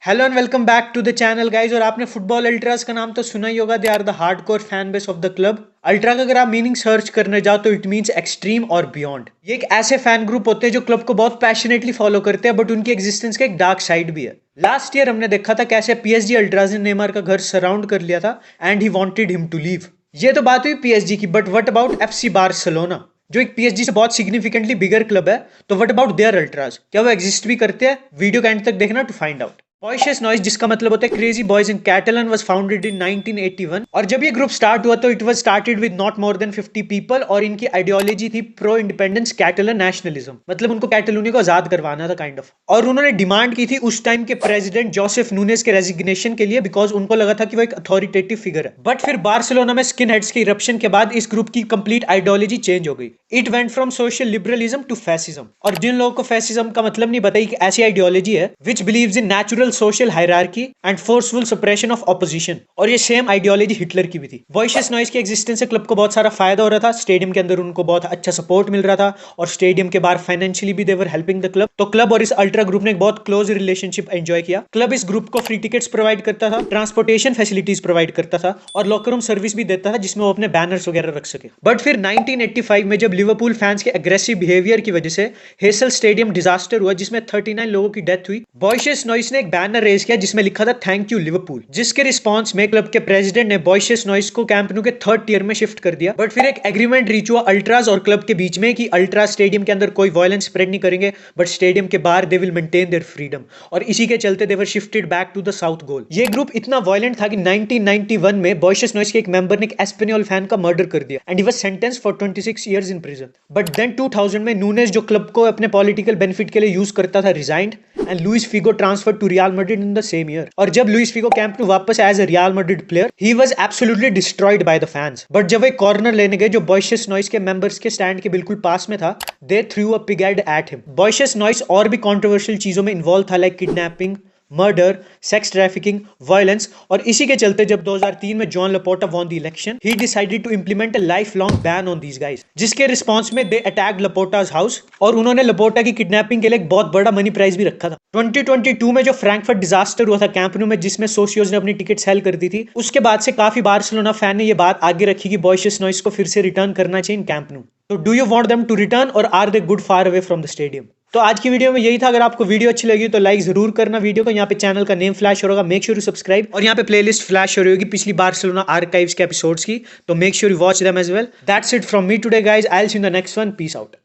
Hello and welcome back to the channel guys. और आपने football altars का नाम तो सुना ही होगा। They are the hardcore fan base of the club. Ultra का अगर आप मीनिंग सर्च करने जाओ तो इट मींस एक्सट्रीम और बियॉन्ड। ये एक ऐसे फैन ग्रुप होते हैं जो क्लब को बहुत पैशनेटली फॉलो करते हैं, बट उनकी एग्जिस्टेंस का एक डार्क साइड भी है। लास्ट ईयर हमने देखा था कैसे पीएसजी अल्ट्राज ने नेमार का घर सराउंड कर लिया था and he wanted him to leave. ये तो बात हुई पीएसजी की, but what about FC Barcelona जो एक पीएसजी से बहुत सिग्निफिकेंटली बिगर क्लब है। तो व्हाट अबाउट देयर अल्ट्राज, क्या वो एग्जिस्ट भी करते हैं? वीडियो के एंड तक देखना to find out. Boixos Nois, जिसका मतलब होता है crazy boys in Catalan, was founded in 1981। और जब ये ग्रुप स्टार्ट हुआ तो it was started with not more than 50 people और इनकी आइडियोलॉजी थी प्रो इंडिपेंडेंस कैटलन नेशनलिज्म, मतलब उनको कैटलोनिया को आजाद करवाना था काइंड ऑफ। और उन्होंने डिमांड की थी उस टाइम के प्रेसिडेंट जोसेफ नूनेस के रेजिग्नेशन के लिए, बिकॉज उनको लगा था कि वो एक अथॉरिटेटिव फिगर है। बट फिर बार्सिलोना में स्किन हेड्स के इरप्शन के बाद इस ग्रुप की कंप्लीट आइडियोलॉजी चेंज हो गई। It went from social liberalism to fascism. और जिन लोगों को फैसिज्म का मतलब नहीं बताई कि ऐसी आइडियोलॉजी है which believes in natural social hierarchy and forceful suppression of opposition. और ये सेम आइडियोलॉजी हिटलर की भी थी। वॉइशियस नॉइज के एग्जिस्टेंस से क्लब को बहुत सारा फायदा हो रहा था। स्टेडियम के अंदर उनको बहुत अच्छा सपोर्ट मिल रहा था और स्टेडियम के बाहर फाइनेंशियली भी देवर हेल्पिंग द क्लब। तो क्लब और इस अल्ट्रा ग्रुप ने एक बहुत क्लोज रिलेशनशिप एंजॉय किया। क्लब इस ग्रुप को फ्री टिकट्स प्रोवाइड करता था, ट्रांसपोर्टेशन फैसिलिटीज प्रोवाइड करता था और लॉकर रूम सर्विस भी देता था जिसमें वो अपने बैनर्स वगैरह रख सके। बट फिर 1985 में जब लिवरपूल फैंस के अग्रेसिव बिहेवियर की वजह से हेसल स्टेडियम डिजास्टर हुआ जिसमें 39 लोगों की डेथ हुई, वॉइशियस नॉइज ने एक बैनर रेज किया जिसमें लिखा था थैंक यू लिवरपूल, जिसके रिस्पांस में क्लब के प्रेसिडेंट ने वॉइशियस नॉइज को कैंप न्यू के थर्ड टियर में शिफ्ट कर दिया। बट फिर एक एग्रीमेंट रीच हुआ अल्ट्राज और क्लब के बीच में कि अल्ट्रा स्टेडियम के अंदर कोई वायलेंस स्प्रेड नहीं करेंगे, बट स्टेडियम के बाहर they will maintain their freedom. और इसी के चलते they were shifted back to the south goal. ये ग्रुप इतना वायलेंट था कि 1991 में वॉइशियस नॉइज के एक मेंबर ने एक एस्पेनियोल फैन का मर्डर कर दिया and he was sentenced for 26 years in prison. But then 2000 में नूनेस, जो क्लब को अपने पॉलिटिकल बेनिफिट के लिए यूज करता था, resigned and Luis Figo transfer to Real Madrid in the same year. और जब लुइस फिगो कैंप में वापस as a Real Madrid player, he was absolutely destroyed by the fans. But जब एक कॉर्नर लेने गए जो वॉइशियस नॉइज के मेंबर्स के स्टैंड के बिल्कुल पास में था, they threw a pig head at him. वॉइशियस नॉइज और भी कंट्रोवर्शियल चीजों में इन्वॉल्व था, like kidnapping, murder, sex trafficking, violence. और इसी के चलते जब 2003 में Joan Laporta won the election, he decided to implement a life long ban on these guys, जिसके रिस्पांस में दे अटैक्ड लपोर्टास हाउस और उन्होंने लपोर्टा की किडनैपिंग के लिए एक बहुत बड़ा मनी प्राइज भी रखा था। 2022 में जो फ्रैंकफर्ट डिजास्टर हुआ था कैंप न्यू में, जिसमें सोशियोज ने अपनी टिकट सेल कर दी थी, उसके बाद से काफी बार्सिलोना फैन ने यह बात आगे रखी कि वॉइशियस नॉइज को फिर से रिटर्न करना चाहिए कैंप न्यू। तो do you want them to return और are they good far away from the stadium? तो आज की वीडियो में यही था। अगर आपको वीडियो अच्छी लगी तो लाइक जरूर करना वीडियो को। यहाँ पे चैनल का नेम फ्लैश हो रहा होगा, मेक श्योर यू सब्सक्राइब। और यहाँ पे प्लेलिस्ट फ्लैश हो रही होगी पिछली बार्सिलोना आर्काइव्स के एपिसोड्स की, तो make sure you watch them as well. That's it from me today guys, I will see you in the next one. Peace out.